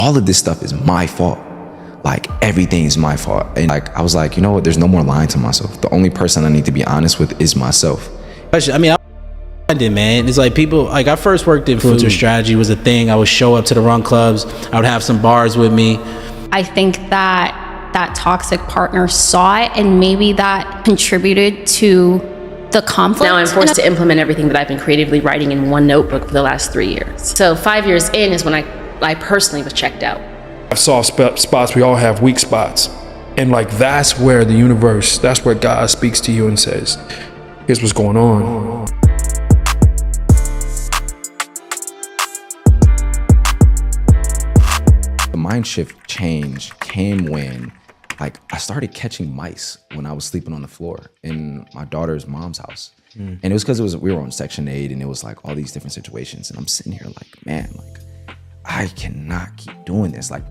all of this stuff is my fault. Like, everything's my fault. And like, I was like, you know what? There's no more lying to myself. The only person I need to be honest with is myself. I mean, I did, man. It's like people, like I first worked in influencer strategy was a thing. I would show up to the run clubs. I would have some bars with me. I think that toxic partner saw it, and maybe that contributed to the conflict. Now I'm forced to implement everything that I've been creatively writing in one notebook for the last 3 years. So 5 years in is when I personally was checked out. I've soft spots, we all have weak spots. And like, that's where the universe, that's where God speaks to you and says, here's what's going on. The mind shift change came when like I started catching mice when I was sleeping on the floor in my daughter's mom's house. And it was because we were on Section 8 and it was like all these different situations. And I'm sitting here like, man, like I cannot keep doing this. Like,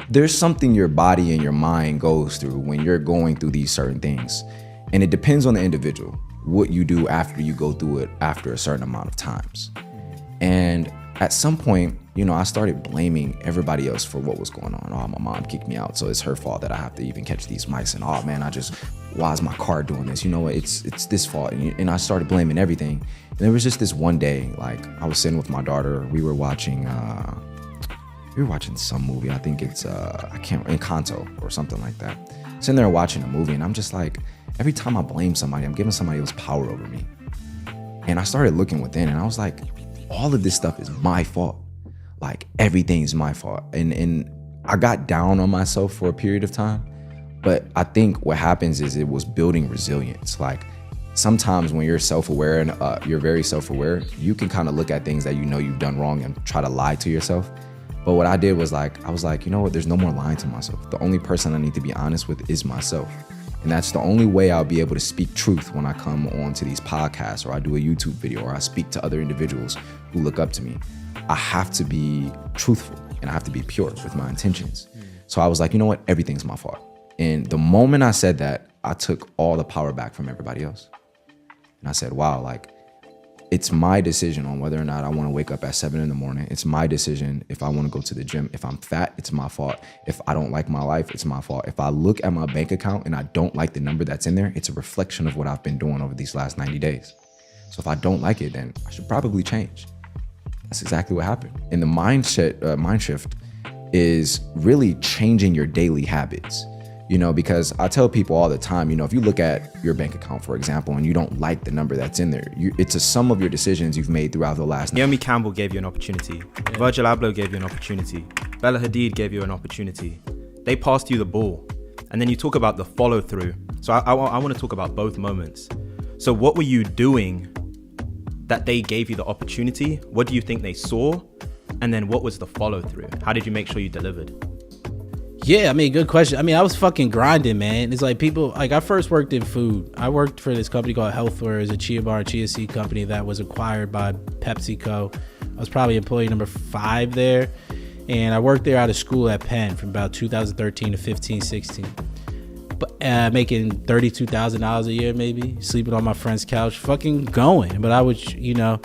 there's something your body and your mind goes through when you're going through these certain things. And it depends on the individual, what you do after you go through it after a certain amount of times. And at some point, you know, I started blaming everybody else for what was going on. Oh, my mom kicked me out, so it's her fault that I have to even catch these mice. And oh man, why is my car doing this? You know, it's this fault. And I started blaming everything. And there was just this one day, like I was sitting with my daughter, we were watching some movie. I think it's Encanto or something like that. Sitting there watching a movie, and I'm just like, every time I blame somebody, I'm giving somebody else power over me. And I started looking within, and I was like, all of this stuff is my fault. Like, everything's my fault. And I got down on myself for a period of time, but I think what happens is it was building resilience. Like, sometimes when you're self-aware and you're very self-aware, you can kind of look at things that you know you've done wrong and try to lie to yourself. But what I did was like, I was like, you know what? There's no more lying to myself. The only person I need to be honest with is myself. And that's the only way I'll be able to speak truth when I come on to these podcasts, or I do a YouTube video, or I speak to other individuals who look up to me. I have to be truthful and I have to be pure with my intentions. So I was like, you know what? Everything's my fault. And the moment I said that, I took all the power back from everybody else. And I said, wow, like, it's my decision on whether or not I want to wake up at 7 a.m. It's my decision if I want to go to the gym. If I'm fat, it's my fault. If I don't like my life, it's my fault. If I look at my bank account and I don't like the number that's in there, it's a reflection of what I've been doing over these last 90 days. So if I don't like it, then I should probably change. That's exactly what happened. And the mind shift is really changing your daily habits. You know, because I tell people all the time, you know, if you look at your bank account, for example, and you don't like the number that's in there, it's a sum of your decisions you've made throughout the last. Naomi Campbell gave you an opportunity. Virgil Abloh gave you an opportunity. Bella Hadid gave you an opportunity. They passed you the ball. And then you talk about the follow through. So I want to talk about both moments. So what were you doing that they gave you the opportunity? What do you think they saw? And then what was the follow through? How did you make sure you delivered? Yeah, I mean, good question. I mean, I was fucking grinding, man. It's like people, like I first worked in food. I worked for this company called Healthware. It's a chia bar and chia seed company that was acquired by PepsiCo. I was probably employee number 5 there. And I worked there out of school at Penn from about 2013 to 15, 16. But making $32,000 a year, maybe, sleeping on my friend's couch, fucking going. But I would, you know,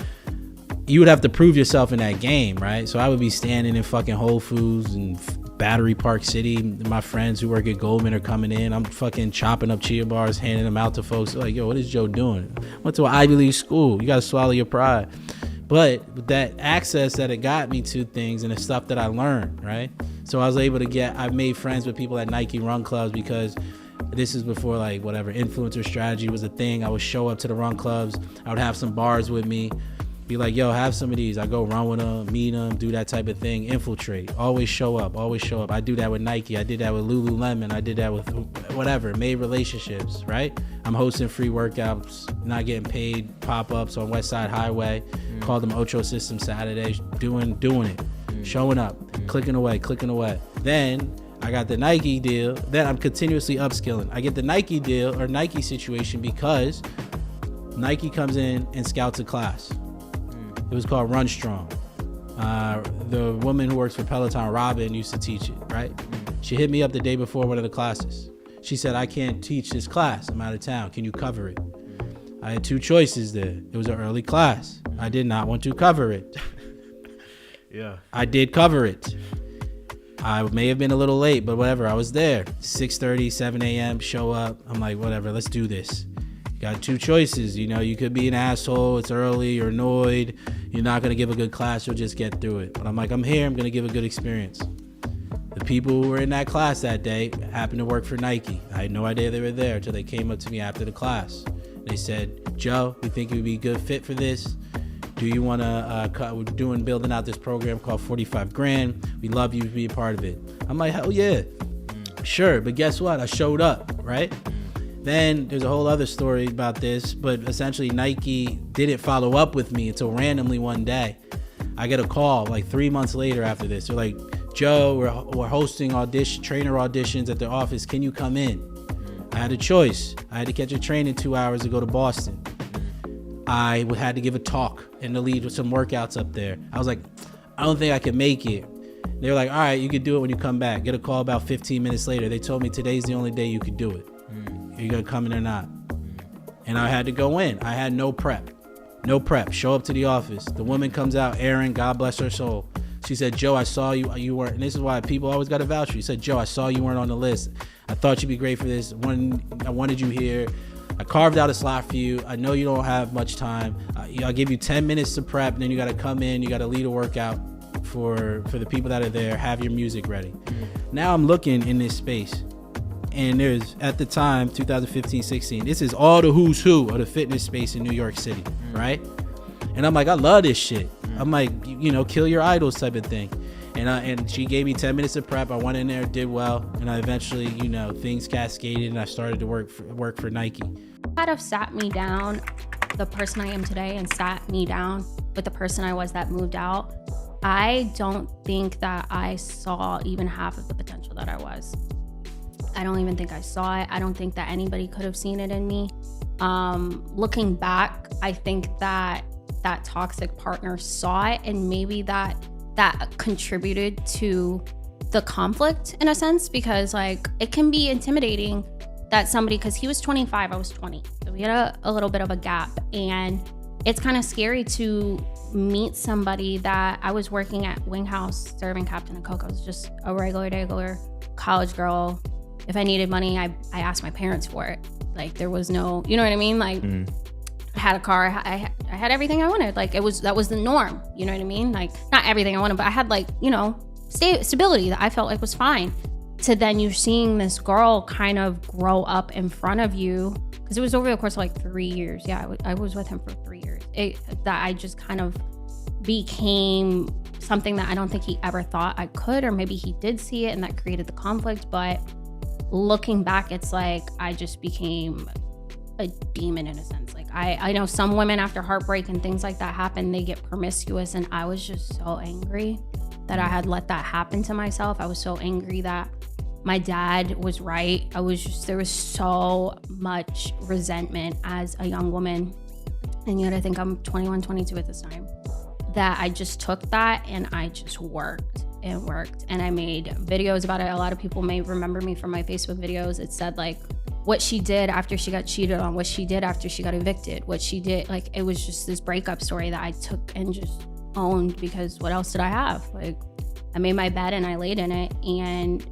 you would have to prove yourself in that game, right? So I would be standing in fucking Whole Foods and Battery Park City. My friends who work at Goldman are coming in. I'm fucking chopping up chia bars, handing them out to folks. Like, yo, what is Joe doing? Went to an Ivy League school. You got to swallow your pride. But with that access that it got me to things and the stuff that I learned, right? So I was able to I made friends with people at Nike run clubs, because this is before like whatever influencer strategy was a thing. I would show up to the run clubs. I would have some bars with me. Be like, yo, have some of these. I go run with them, meet them, do that type of thing. Infiltrate. Always show up. Always show up. I do that with Nike. I did that with Lululemon. I did that with whatever. Made relationships, right? I'm hosting free workouts, not getting paid, pop-ups on West Side Highway. Call them Ocho System Saturdays. Doing it. Showing up. Clicking away. Then I got the Nike deal. Then I'm continuously upskilling. I get the Nike deal or Nike situation because Nike comes in and scouts a class. It was called Run Strong. The woman who works for Peloton, Robin, used to teach it, right? She hit me up the day before one of the classes. She said, I can't teach this class. I'm out of town. Can you cover it? I had 2 choices there. It was an early class. I did not want to cover it. Yeah. I did cover it. I may have been a little late, but whatever. I was there. 6:30, 7 a.m. Show up. I'm like, whatever. Let's do this. You got two choices. You know, you could be an asshole. It's early. You're annoyed. You're not gonna give a good class. You'll just get through it. But I'm like, I'm here. I'm gonna give a good experience. The people who were in that class that day happened to work for Nike. I had no idea they were there until they came up to me after the class. They said, Joe, we think you'd be a good fit for this. Do you want to, we're building out this program called 45 Grand. We love you to be a part of it. I'm like, hell yeah. Sure, but guess what? I showed up, right? Then there's a whole other story about this, but essentially Nike didn't follow up with me until randomly one day. I get a call like 3 months later after this. They're like, Joe, we're hosting trainer auditions at the office. Can you come in? I had a choice. I had to catch a train in 2 hours to go to Boston. I had to give a talk and to lead with some workouts up there. I was like, I don't think I can make it. They were like, all right, you can do it when you come back. Get a call about 15 minutes later. They told me today's the only day you could do it. Are you gonna come in or not? And I had to go in. I had no prep. Show up to the office. The woman comes out, Erin, God bless her soul. She said, Joe, I saw you weren't, and this is why people always got to vouch for you. She said, Joe, I saw you weren't on the list. I thought you'd be great for this. I wanted you here. I carved out a slot for you. I know you don't have much time. I'll give you 10 minutes to prep, and then you got to come in. You got to lead a workout for the people that are there. Have your music ready. Now I'm looking in this space, and there's, at the time, 2015, 16, this is all the who's who of the fitness space in New York City, right? And I'm like, I love this shit. I'm like, you know, kill your idols type of thing. And she gave me 10 minutes of prep. I went in there, did well, and I eventually, you know, things cascaded, and I started to work for Nike. Kind of sat me down, the person I am today, and sat me down with the person I was that moved out. I don't think that I saw even half of the potential that I was. I don't even think I saw it. I don't think that anybody could have seen it in me. Looking back, I think that toxic partner saw it, and maybe that contributed to the conflict in a sense, because like it can be intimidating that somebody, because he was 25, I was 20, so we had a little bit of a gap, and it's kind of scary to meet somebody that I was working at Wing House serving Captain and Coke. I was just a regular college girl. If I needed money, I asked my parents for it. Like there was no, you know what I mean? Like I had a car, I had everything I wanted. Like that was the norm, you know what I mean? Like not everything I wanted, but I had like, you know, stability that I felt like was fine. To then you're seeing this girl kind of grow up in front of you, because it was over the course of like 3 years. Yeah, I was with him for 3 years. That I just kind of became something that I don't think he ever thought I could, or maybe he did see it and that created the conflict. But looking back, it's like I just became a demon in a sense. Like I know some women after heartbreak and things like that happen, they get promiscuous, and I was just so angry that I had let that happen to myself. I was so angry that my dad was right. There was so much resentment as a young woman, and yet I think I'm 21, 22 at this time, that I just took that and I just worked, and I made videos about it. A lot of people may remember me from my Facebook videos. It said like what she did after she got cheated on, what she did after she got evicted, what she did. Like it was just this breakup story that I took and just owned, because what else did I have? Like I made my bed and I laid in it, and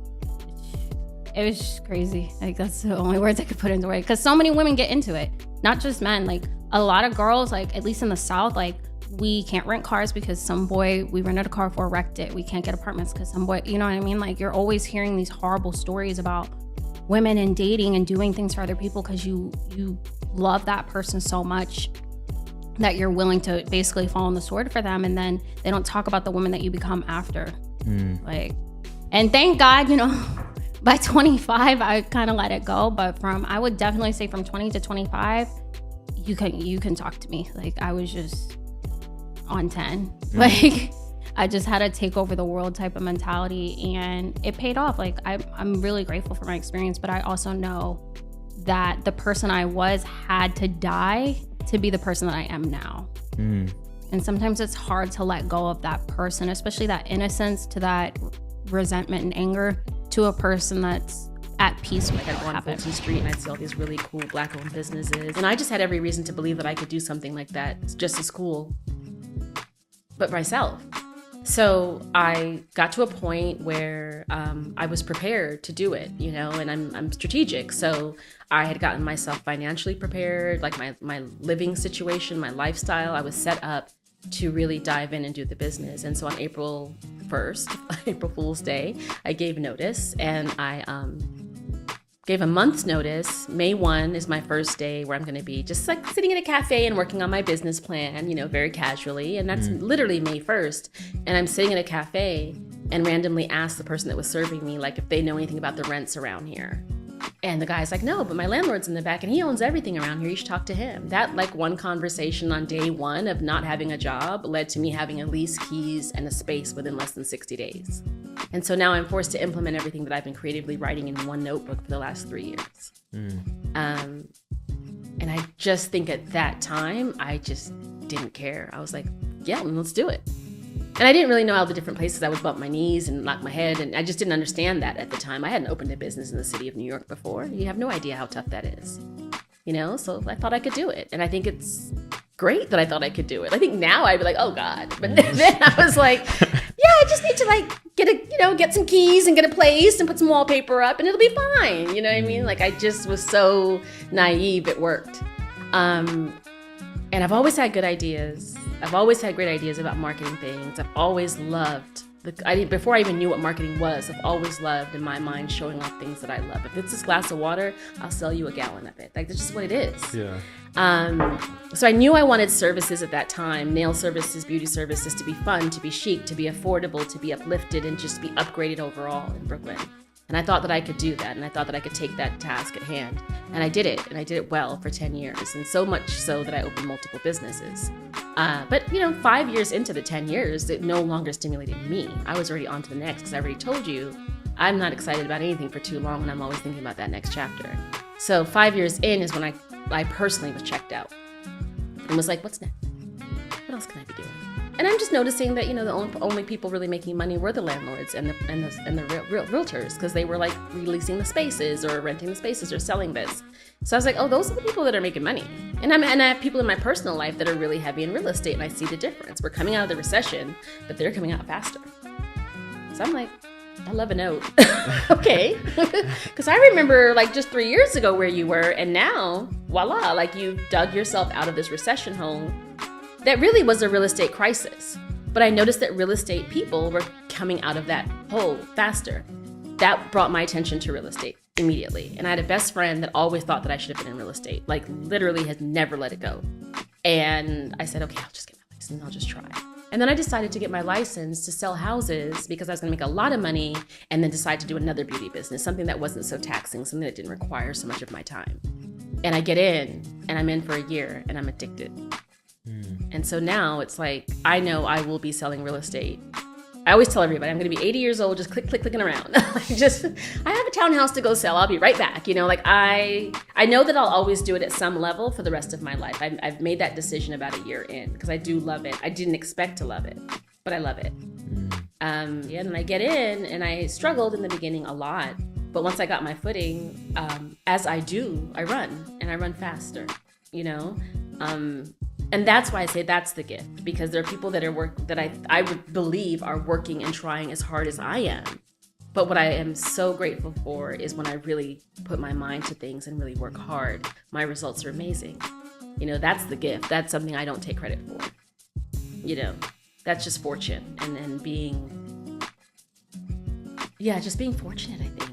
it was just crazy. Like that's the only words I could put into it, because so many women get into it, not just men. Like a lot of girls, like at least in the South, like we can't rent cars because some boy we rented a car for wrecked it. We can't get apartments because some boy, you know what I mean? Like you're always hearing these horrible stories about women and dating and doing things for other people because you love that person so much that you're willing to basically fall on the sword for them, and then they don't talk about the woman that you become after. Like, and thank God, you know, by 25 I kind of let it go, but I would definitely say from 20 to 25 you can talk to me. Like I was just on 10. Like I just had a take over the world type of mentality, and it paid off. Like I'm really grateful for my experience, but I also know that the person I was had to die to be the person that I am now. And sometimes it's hard to let go of that person, especially that innocence, to that resentment and anger, to a person that's at peace with I'd go on Fulton Street and I'd see all these really cool Black-owned businesses, and I just had every reason to believe that I could do something like that just as cool, but myself. So I got to a point where I was prepared to do it, and I'm strategic. So I had gotten myself financially prepared, like my living situation, my lifestyle. I was set up to really dive in and do the business. And so on April 1st, April Fool's Day, I gave notice, and I gave a month's notice. May 1 is my first day where I'm going to be just like sitting in a cafe and working on my business plan, very casually. And that's literally May 1st. And I'm sitting in a cafe and randomly asked the person that was serving me, like, if they know anything about the rents around here. And the guy's like, no, but my landlord's in the back and he owns everything around here. You should talk to him. That one conversation on day 1 of not having a job led to me having a lease, keys, and a space within less than 60 days. And so now I'm forced to implement everything that I've been creatively writing in one notebook for the last 3 years. And I just think at that time, I just didn't care. I was like, yeah, let's do it. And I didn't really know all the different places I would bump my knees and knock my head. And I just didn't understand that at the time. I hadn't opened a business in the city of New York before. You have no idea how tough that is, So I thought I could do it. And I think it's great that I thought I could do it. I think now I'd be like, oh God. But then I was like, yeah, I just need to get some keys and get a place and put some wallpaper up and it'll be fine. You know what I mean? Like I just was so naive, it worked. And I've always had good ideas. I've always had great ideas about marketing things. I've always loved, before I even knew what marketing was, I've always loved in my mind showing off things that I love. If it's this glass of water, I'll sell you a gallon of it. Like that's just what it is. Yeah. So I knew I wanted services at that time, nail services, beauty services, to be fun, to be chic, to be affordable, to be uplifted, and just be upgraded overall in Brooklyn. And I thought that I could do that, and I thought that I could take that task at hand. And I did it, and I did it well for 10 years, and so much so that I opened multiple businesses. But 5 years into the 10 years, it no longer stimulated me. I was already on to the next, because I already told you, I'm not excited about anything for too long, and I'm always thinking about that next chapter. So 5 years in is when I personally was checked out, and was like, what's next? What else can I be doing? And I'm just noticing that, the only people really making money were the landlords and the realtors, because they were like releasing the spaces or renting the spaces or selling this. So I was like, oh, those are the people that are making money. And I have people in my personal life that are really heavy in real estate, and I see the difference. We're coming out of the recession, but they're coming out faster. So I'm like, I love a note. Okay. Because I remember like just 3 years ago where you were, and now, voila, like you dug yourself out of this recession hole. That really was a real estate crisis. But I noticed that real estate people were coming out of that hole faster. That brought my attention to real estate immediately. And I had a best friend that always thought that I should have been in real estate, like literally has never let it go. And I said, okay, I'll just get my license. I'll just try. And then I decided to get my license to sell houses because I was going to make a lot of money, and then decide to do another beauty business, something that wasn't so taxing, something that didn't require so much of my time. And I get in, and I'm in for a year, and I'm addicted. And so now it's like, I know I will be selling real estate. I always tell everybody I'm going to be 80 years old, just clicking around. I have a townhouse to go sell. I'll be right back. I know that I'll always do it at some level for the rest of my life. I've made that decision about a year in because I do love it. I didn't expect to love it, but I love it. And then I get in, and I struggled in the beginning a lot. But once I got my footing, as I do, I run, and I run faster, And that's why I say that's the gift, because there are people that I would believe are working and trying as hard as I am. But what I am so grateful for is when I really put my mind to things and really work hard, my results are amazing. That's the gift. That's something I don't take credit for. That's just fortune and being, just being fortunate, I think.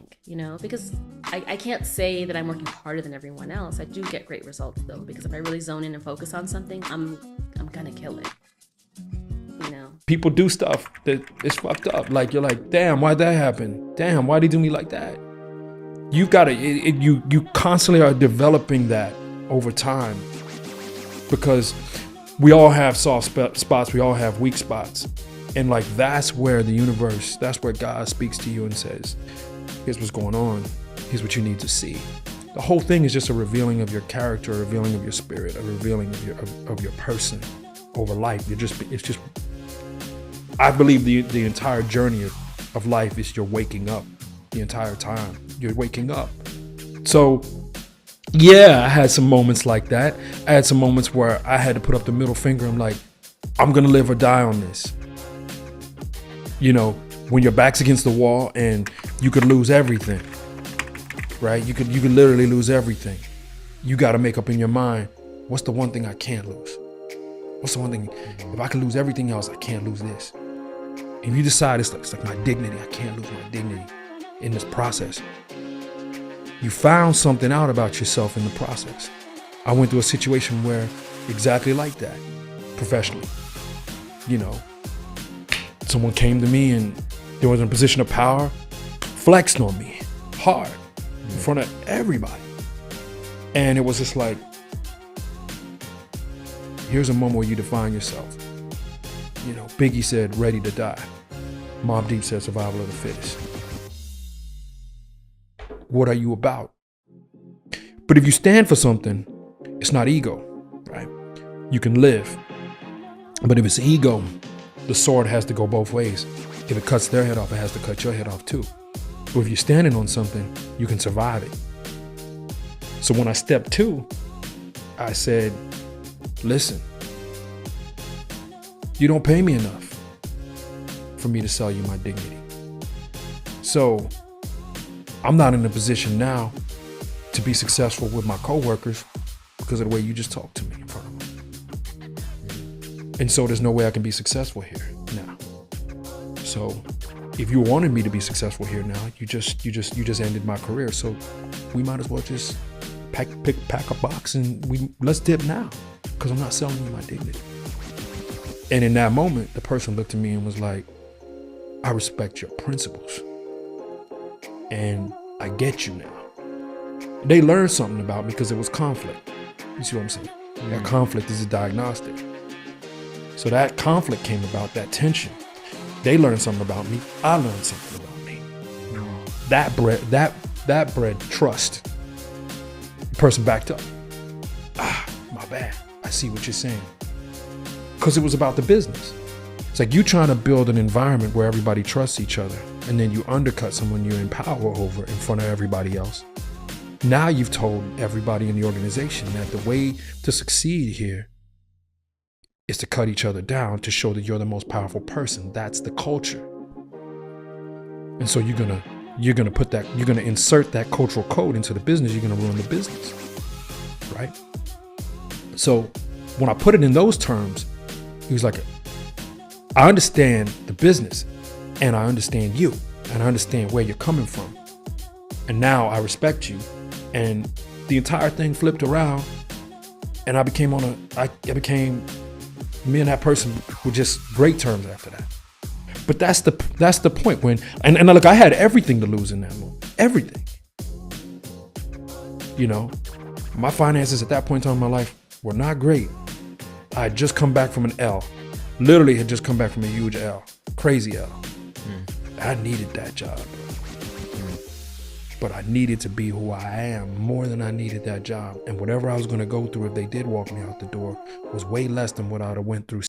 Because I can't say that I'm working harder than everyone else. I do get great results though, because if I really zone in and focus on something, I'm gonna kill it. People do stuff that is fucked up. Like you're like, damn, why'd that happen? Damn, why'd he do me like that? You gotta, you constantly are developing that over time, because we all have soft spots. We all have weak spots. And like, that's where the universe, that's where God speaks to you and says, here's what's going on. Here's what you need to see. The whole thing is just a revealing of your character, a revealing of your spirit, a revealing of your person over life. It's just. I believe the entire journey of life is you're waking up the entire time. You're waking up. So, yeah, I had some moments like that. I had some moments where I had to put up the middle finger. I'm like, I'm gonna live or die on this. You know, when your back's against the wall and you could lose everything, right? You could literally lose everything. You got to make up in your mind, what's the one thing I can't lose? What's the one thing, if I can lose everything else, I can't lose this. If you decide it's like my dignity, I can't lose my dignity in this process. You found something out about yourself in the process. I went through a situation where exactly like that, professionally. You know, someone came to me and there was in a position of power, flexed on me hard in front of everybody. And it was just like, here's a moment where you define yourself. You know, Biggie said, ready to die. Mobb Deep said, survival of the fittest. What are you about? But if you stand for something, it's not ego, right? You can live. But if it's ego, the sword has to go both ways. If it cuts their head off, it has to cut your head off too. But if you're standing on something, you can survive it. So when I stepped two, I said, listen, you don't pay me enough for me to sell you my dignity. So I'm not in a position now to be successful with my coworkers because of the way you just talked to me in front of them. And so there's no way I can be successful here now. So if you wanted me to be successful here now, you just ended my career. So we might as well just pack a box and let's dip now, because I'm not selling you my dignity. And in that moment, the person looked at me and was like, I respect your principles and I get you now. They learned something about me because it was conflict. You see what I'm saying? That conflict is a diagnostic. So that conflict came about, that tension. They learned something about me. I learned something about me. That bred trust. The person backed up. My bad. I see what you're saying. Because it was about the business. It's like you trying to build an environment where everybody trusts each other, and then you undercut someone you're in power over in front of everybody else. Now you've told everybody in the organization that the way to succeed here is to cut each other down to show that you're the most powerful person. That's the culture. And so you're gonna insert that cultural code into the business. You're gonna ruin the business, right? So when I put it in those terms, he was like, I understand the business and I understand you and I understand where you're coming from. And now I respect you. And the entire thing flipped around and I became me and that person were just great terms after that. But that's the point when, and look, I had everything to lose in that moment, everything. You know, my finances at that point in time in my life were not great. I had just come back from an L, literally had just come back from a huge L, crazy L. I needed that job, bro. But I needed to be who I am more than I needed that job. And whatever I was gonna go through if they did walk me out the door was way less than what I would have went through